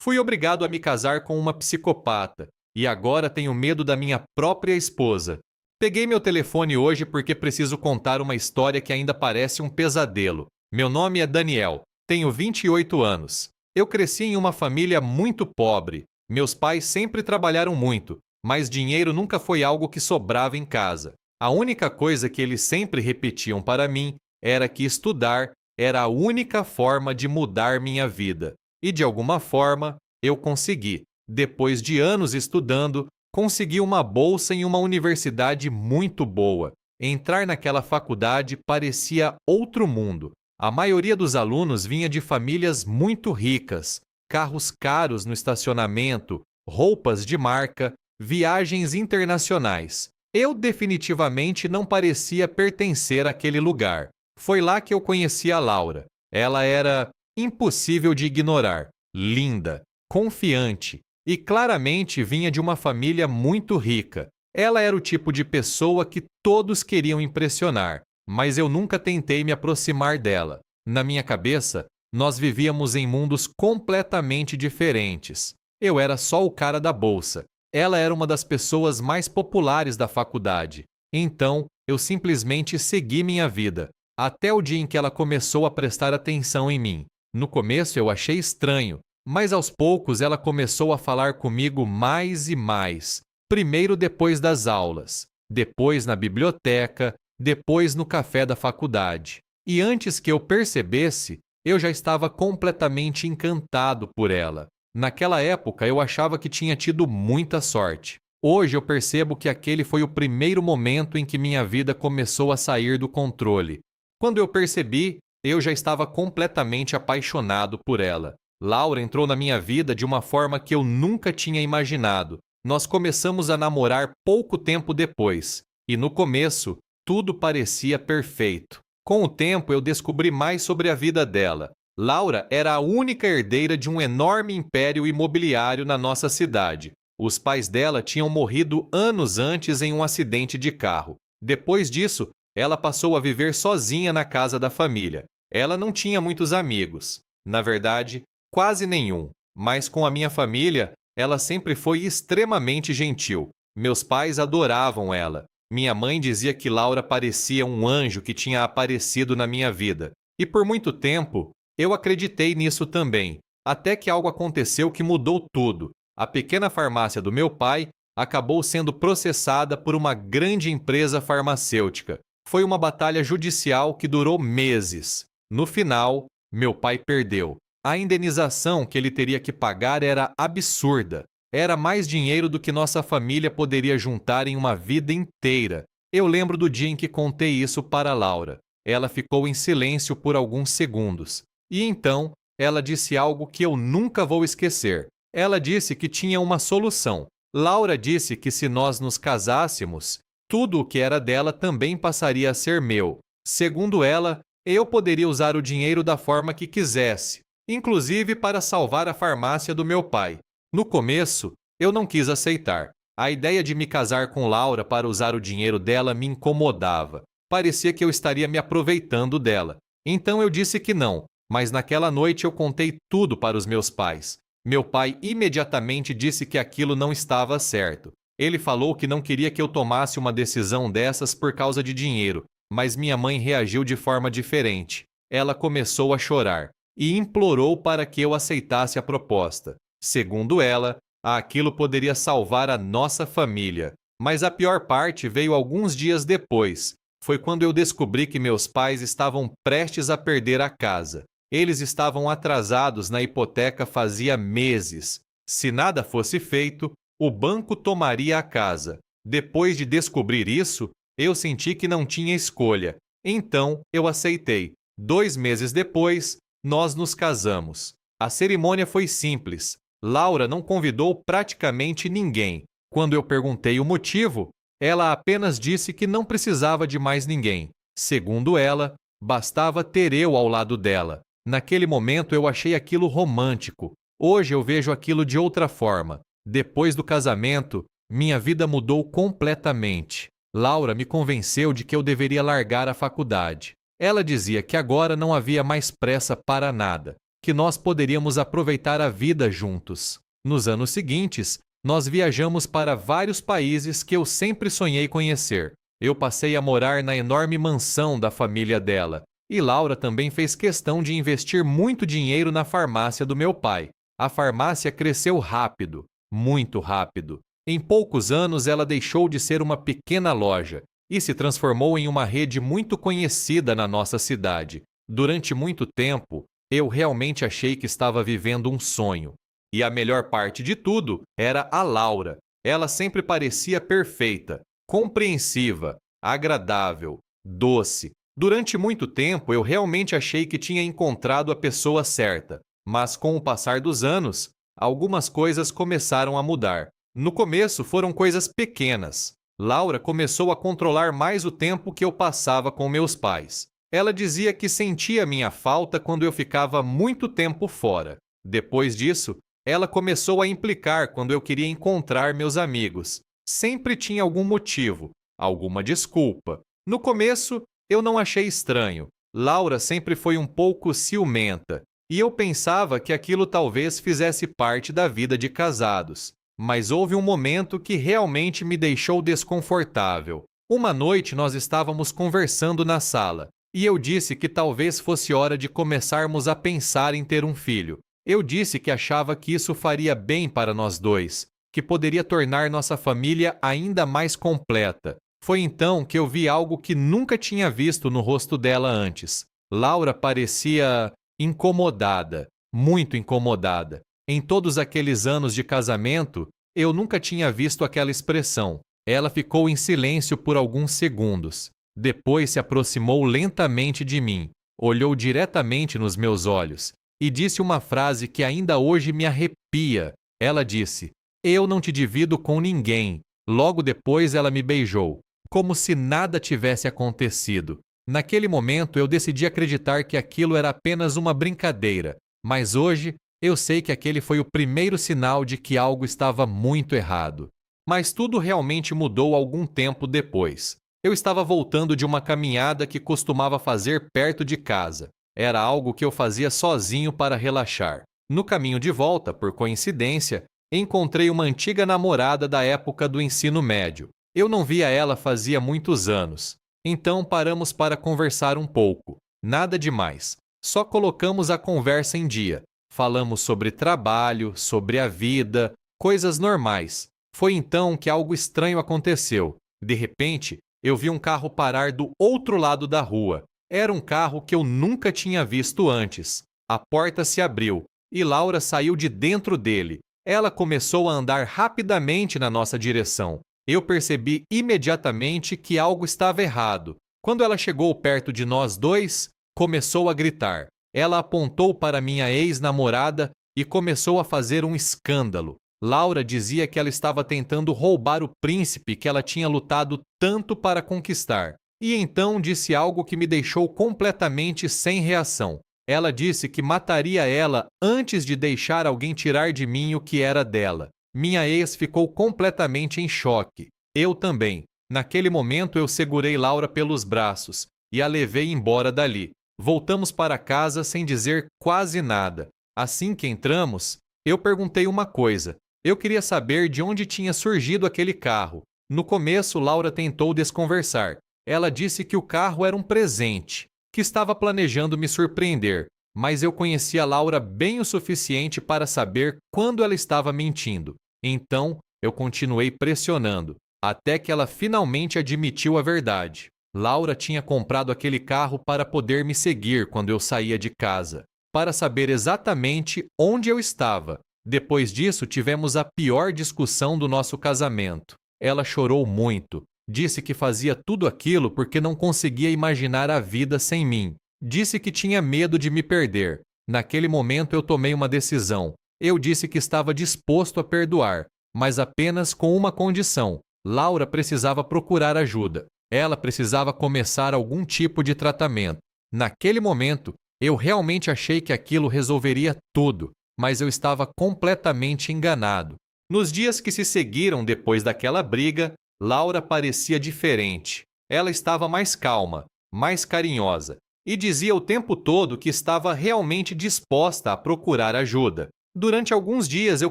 Fui obrigado a me casar com uma psicopata e agora tenho medo da minha própria esposa. Peguei meu telefone hoje porque preciso contar uma história que ainda parece um pesadelo. Meu nome é Daniel, tenho 28 anos. Eu cresci em uma família muito pobre. Meus pais sempre trabalharam muito, mas dinheiro nunca foi algo que sobrava em casa. A única coisa que eles sempre repetiam para mim era que estudar era a única forma de mudar minha vida. E de alguma forma, eu consegui. Depois de anos estudando, consegui uma bolsa em uma universidade muito boa. Entrar naquela faculdade parecia outro mundo. A maioria dos alunos vinha de famílias muito ricas, carros caros no estacionamento, roupas de marca, viagens internacionais. Eu definitivamente não parecia pertencer àquele lugar. Foi lá que eu conheci a Laura. Ela era impossível de ignorar, linda, confiante e claramente vinha de uma família muito rica. Ela era o tipo de pessoa que todos queriam impressionar, mas eu nunca tentei me aproximar dela. Na minha cabeça, nós vivíamos em mundos completamente diferentes. Eu era só o cara da bolsa. Ela era uma das pessoas mais populares da faculdade. Então, eu simplesmente segui minha vida, até o dia em que ela começou a prestar atenção em mim. No começo eu achei estranho, mas aos poucos ela começou a falar comigo mais e mais. Primeiro depois das aulas, depois na biblioteca, depois no café da faculdade. E antes que eu percebesse, eu já estava completamente encantado por ela. Naquela época eu achava que tinha tido muita sorte. Hoje eu percebo que aquele foi o primeiro momento em que minha vida começou a sair do controle. Quando eu percebi, eu já estava completamente apaixonado por ela. Laura entrou na minha vida de uma forma que eu nunca tinha imaginado. Nós começamos a namorar pouco tempo depois, e no começo, tudo parecia perfeito. Com o tempo, eu descobri mais sobre a vida dela. Laura era a única herdeira de um enorme império imobiliário na nossa cidade. Os pais dela tinham morrido anos antes em um acidente de carro. Depois disso, ela passou a viver sozinha na casa da família. Ela não tinha muitos amigos. Na verdade, quase nenhum. Mas com a minha família, ela sempre foi extremamente gentil. Meus pais adoravam ela. Minha mãe dizia que Laura parecia um anjo que tinha aparecido na minha vida. E por muito tempo, eu acreditei nisso também. Até que algo aconteceu que mudou tudo. A pequena farmácia do meu pai acabou sendo processada por uma grande empresa farmacêutica. Foi uma batalha judicial que durou meses. No final, meu pai perdeu. A indenização que ele teria que pagar era absurda. Era mais dinheiro do que nossa família poderia juntar em uma vida inteira. Eu lembro do dia em que contei isso para Laura. Ela ficou em silêncio por alguns segundos. E então, ela disse algo que eu nunca vou esquecer. Ela disse que tinha uma solução. Laura disse que se nós nos casássemos, tudo o que era dela também passaria a ser meu. Segundo ela, eu poderia usar o dinheiro da forma que quisesse, inclusive para salvar a farmácia do meu pai. No começo, eu não quis aceitar. A ideia de me casar com Laura para usar o dinheiro dela me incomodava. Parecia que eu estaria me aproveitando dela. Então eu disse que não, mas naquela noite eu contei tudo para os meus pais. Meu pai imediatamente disse que aquilo não estava certo. Ele falou que não queria que eu tomasse uma decisão dessas por causa de dinheiro, mas minha mãe reagiu de forma diferente. Ela começou a chorar e implorou para que eu aceitasse a proposta. Segundo ela, aquilo poderia salvar a nossa família. Mas a pior parte veio alguns dias depois. Foi quando eu descobri que meus pais estavam prestes a perder a casa. Eles estavam atrasados na hipoteca fazia meses. Se nada fosse feito, o banco tomaria a casa. Depois de descobrir isso, eu senti que não tinha escolha. Então, eu aceitei. 2 meses depois, nós nos casamos. A cerimônia foi simples. Laura não convidou praticamente ninguém. Quando eu perguntei o motivo, ela apenas disse que não precisava de mais ninguém. Segundo ela, bastava ter eu ao lado dela. Naquele momento eu achei aquilo romântico. Hoje eu vejo aquilo de outra forma. Depois do casamento, minha vida mudou completamente. Laura me convenceu de que eu deveria largar a faculdade. Ela dizia que agora não havia mais pressa para nada. que nós poderíamos aproveitar a vida juntos. Nos anos seguintes, nós viajamos para vários países que eu sempre sonhei conhecer. Eu passei a morar na enorme mansão da família dela. E Laura também fez questão de investir muito dinheiro na farmácia do meu pai. A farmácia cresceu rápido, muito rápido. Em poucos anos, ela deixou de ser uma pequena loja e se transformou em uma rede muito conhecida na nossa cidade. Durante muito tempo, eu realmente achei que estava vivendo um sonho. E a melhor parte de tudo era a Laura. Ela sempre parecia perfeita, compreensiva, agradável, doce. Durante muito tempo, eu realmente achei que tinha encontrado a pessoa certa. Mas com o passar dos anos, algumas coisas começaram a mudar. No começo foram coisas pequenas. Laura começou a controlar mais o tempo que eu passava com meus pais. Ela dizia que sentia minha falta quando eu ficava muito tempo fora. Depois disso, ela começou a implicar quando eu queria encontrar meus amigos. Sempre tinha algum motivo, alguma desculpa. No começo, eu não achei estranho. Laura sempre foi um pouco ciumenta, e eu pensava que aquilo talvez fizesse parte da vida de casados. Mas houve um momento que realmente me deixou desconfortável. Uma noite nós estávamos conversando na sala, e eu disse que talvez fosse hora de começarmos a pensar em ter um filho. Eu disse que achava que isso faria bem para nós dois, que poderia tornar nossa família ainda mais completa. Foi então que eu vi algo que nunca tinha visto no rosto dela antes. Laura parecia incomodada, muito incomodada. Em todos aqueles anos de casamento, eu nunca tinha visto aquela expressão. Ela ficou em silêncio por alguns segundos. Depois se aproximou lentamente de mim, olhou diretamente nos meus olhos e disse uma frase que ainda hoje me arrepia. Ela disse: "Eu não te divido com ninguém." Logo depois ela me beijou, como se nada tivesse acontecido. Naquele momento eu decidi acreditar que aquilo era apenas uma brincadeira, mas hoje eu sei que aquele foi o primeiro sinal de que algo estava muito errado. Mas tudo realmente mudou algum tempo depois. Eu estava voltando de uma caminhada que costumava fazer perto de casa. Era algo que eu fazia sozinho para relaxar. No caminho de volta, por coincidência, encontrei uma antiga namorada da época do ensino médio. Eu não via ela fazia muitos anos. Então paramos para conversar um pouco. Nada demais. Só colocamos a conversa em dia. Falamos sobre trabalho, sobre a vida, coisas normais. Foi então que algo estranho aconteceu. De repente, eu vi um carro parar do outro lado da rua. Era um carro que eu nunca tinha visto antes. A porta se abriu e Laura saiu de dentro dele. Ela começou a andar rapidamente na nossa direção. Eu percebi imediatamente que algo estava errado. Quando ela chegou perto de nós dois, começou a gritar. Ela apontou para minha ex-namorada e começou a fazer um escândalo. Laura dizia que ela estava tentando roubar o príncipe que ela tinha lutado tanto para conquistar. E então disse algo que me deixou completamente sem reação. Ela disse que mataria ela antes de deixar alguém tirar de mim o que era dela. Minha ex ficou completamente em choque. Eu também. Naquele momento eu segurei Laura pelos braços e a levei embora dali. Voltamos para casa sem dizer quase nada. Assim que entramos, eu perguntei uma coisa. Eu queria saber de onde tinha surgido aquele carro. No começo, Laura tentou desconversar. Ela disse que o carro era um presente, que estava planejando me surpreender, mas eu conhecia Laura bem o suficiente para saber quando ela estava mentindo. Então, eu continuei pressionando, até que ela finalmente admitiu a verdade. Laura tinha comprado aquele carro para poder me seguir quando eu saía de casa, para saber exatamente onde eu estava. Depois disso, tivemos a pior discussão do nosso casamento. Ela chorou muito. Disse que fazia tudo aquilo porque não conseguia imaginar a vida sem mim. Disse que tinha medo de me perder. Naquele momento eu tomei uma decisão. Eu disse que estava disposto a perdoar, mas apenas com uma condição. Laura precisava procurar ajuda. Ela precisava começar algum tipo de tratamento. Naquele momento, eu realmente achei que aquilo resolveria tudo, mas eu estava completamente enganado. Nos dias que se seguiram depois daquela briga, Laura parecia diferente. Ela estava mais calma, mais carinhosa. e dizia o tempo todo que estava realmente disposta a procurar ajuda. Durante alguns dias eu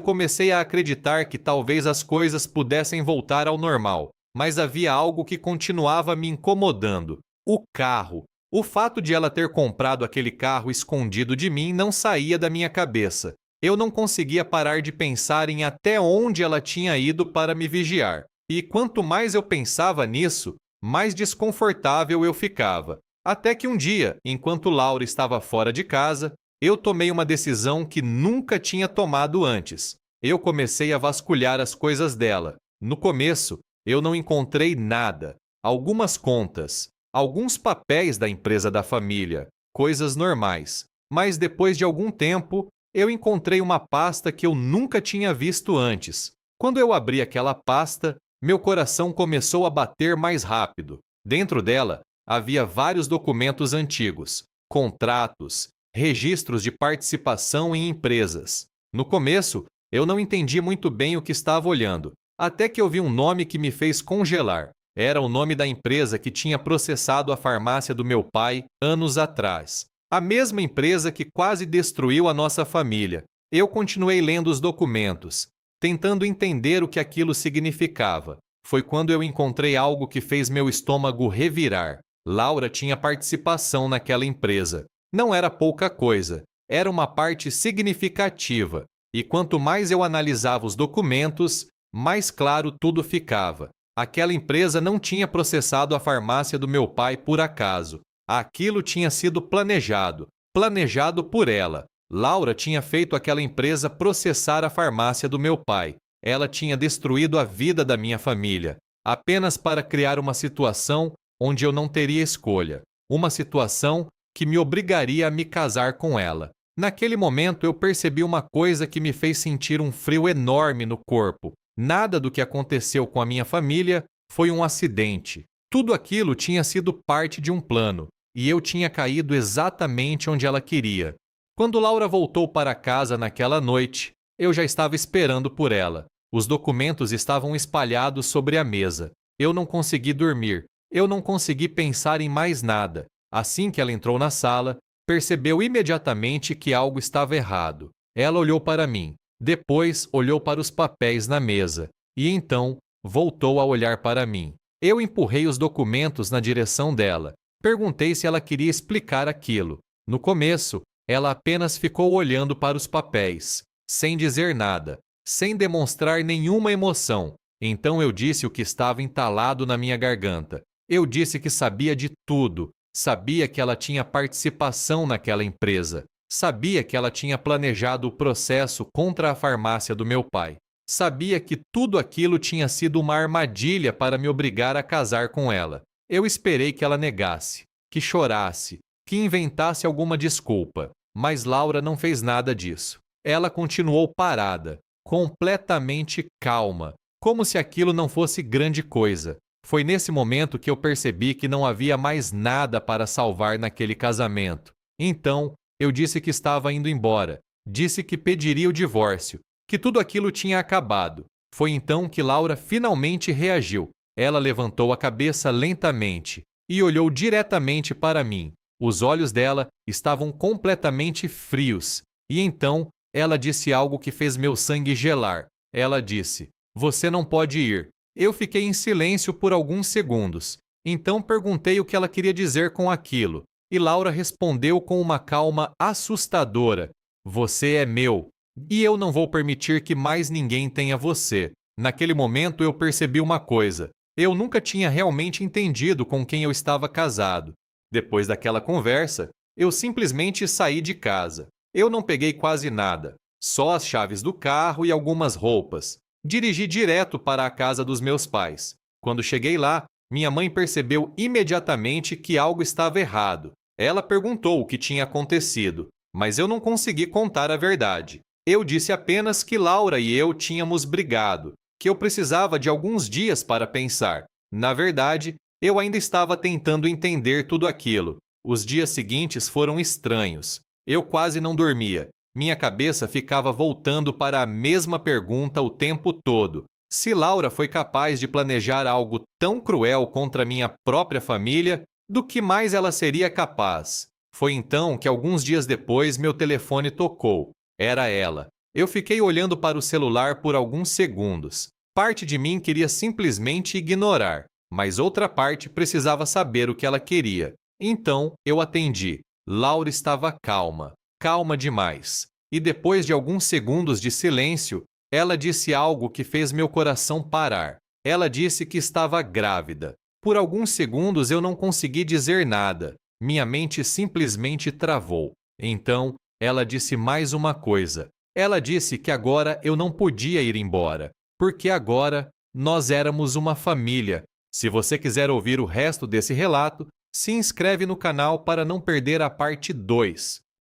comecei a acreditar que talvez as coisas pudessem voltar ao normal, mas havia algo que continuava me incomodando: o carro. O fato de ela ter comprado aquele carro escondido de mim não saía da minha cabeça. Eu não conseguia parar de pensar em até onde ela tinha ido para me vigiar. E quanto mais eu pensava nisso, mais desconfortável eu ficava. Até que um dia, enquanto Laura estava fora de casa, eu tomei uma decisão que nunca tinha tomado antes. Eu comecei a vasculhar as coisas dela. No começo, eu não encontrei nada. Algumas contas, alguns papéis da empresa da família, coisas normais. Mas depois de algum tempo, eu encontrei uma pasta que eu nunca tinha visto antes. Quando eu abri aquela pasta, meu coração começou a bater mais rápido. Dentro dela, havia vários documentos antigos, contratos, registros de participação em empresas. No começo, eu não entendi muito bem o que estava olhando, até que eu vi um nome que me fez congelar. Era o nome da empresa que tinha processado a farmácia do meu pai anos atrás. A mesma empresa que quase destruiu a nossa família. Eu continuei lendo os documentos, tentando entender o que aquilo significava. Foi quando eu encontrei algo que fez meu estômago revirar. Laura tinha participação naquela empresa. Não era pouca coisa, era uma parte significativa. E quanto mais eu analisava os documentos, mais claro tudo ficava. Aquela empresa não tinha processado a farmácia do meu pai por acaso. Aquilo tinha sido planejado por ela. Laura tinha feito aquela empresa processar a farmácia do meu pai. Ela tinha destruído a vida da minha família, apenas para criar uma situação onde eu não teria escolha. Uma situação que me obrigaria a me casar com ela. Naquele momento eu percebi uma coisa que me fez sentir um frio enorme no corpo. Nada do que aconteceu com a minha família foi um acidente. Tudo aquilo tinha sido parte de um plano, e eu tinha caído exatamente onde ela queria. Quando Laura voltou para casa naquela noite, eu já estava esperando por ela. Os documentos estavam espalhados sobre a mesa. Eu não consegui dormir. Eu não consegui pensar em mais nada. Assim que ela entrou na sala, percebeu imediatamente que algo estava errado. Ela olhou para mim. Depois olhou para os papéis na mesa e então voltou a olhar para mim. Eu empurrei os documentos na direção dela. Perguntei se ela queria explicar aquilo. No começo, ela apenas ficou olhando para os papéis, sem dizer nada, sem demonstrar nenhuma emoção. Então eu disse o que estava entalado na minha garganta. Eu disse que sabia de tudo. Sabia que ela tinha participação naquela empresa. Sabia que ela tinha planejado o processo contra a farmácia do meu pai. Sabia que tudo aquilo tinha sido uma armadilha para me obrigar a casar com ela. Eu esperei que ela negasse, que chorasse, que inventasse alguma desculpa. Mas Laura não fez nada disso. Ela continuou parada, completamente calma, como se aquilo não fosse grande coisa. Foi nesse momento que eu percebi que não havia mais nada para salvar naquele casamento. Então, eu disse que estava indo embora. Disse que pediria o divórcio, que tudo aquilo tinha acabado. Foi então que Laura finalmente reagiu. Ela levantou a cabeça lentamente e olhou diretamente para mim. Os olhos dela estavam completamente frios. E então, ela disse algo que fez meu sangue gelar. Ela disse: "Você não pode ir." Eu fiquei em silêncio por alguns segundos. Então perguntei o que ela queria dizer com aquilo. E Laura respondeu com uma calma assustadora: "Você é meu, e eu não vou permitir que mais ninguém tenha você." Naquele momento eu percebi uma coisa. Eu nunca tinha realmente entendido com quem eu estava casado. Depois daquela conversa, eu simplesmente saí de casa. Eu não peguei quase nada, só as chaves do carro e algumas roupas. Dirigi direto para a casa dos meus pais. Quando cheguei lá, minha mãe percebeu imediatamente que algo estava errado. Ela perguntou o que tinha acontecido, mas eu não consegui contar a verdade. Eu disse apenas que Laura e eu tínhamos brigado, que eu precisava de alguns dias para pensar. Na verdade, eu ainda estava tentando entender tudo aquilo. Os dias seguintes foram estranhos. Eu quase não dormia. Minha cabeça ficava voltando para a mesma pergunta o tempo todo. Se Laura foi capaz de planejar algo tão cruel contra minha própria família, Do que mais ela seria capaz? Foi então que alguns dias depois meu telefone tocou. Era ela. Eu fiquei olhando para o celular por alguns segundos. Parte de mim queria simplesmente ignorar, mas outra parte precisava saber o que ela queria. Então eu atendi. Laura estava calma, calma demais. E depois de alguns segundos de silêncio, ela disse algo que fez meu coração parar. Ela disse que estava grávida. Por alguns segundos eu não consegui dizer nada. Minha mente simplesmente travou. Então, ela disse mais uma coisa. Ela disse que agora eu não podia ir embora, porque agora nós éramos uma família. Se você quiser ouvir o resto desse relato, se inscreve no canal para não perder a parte 2.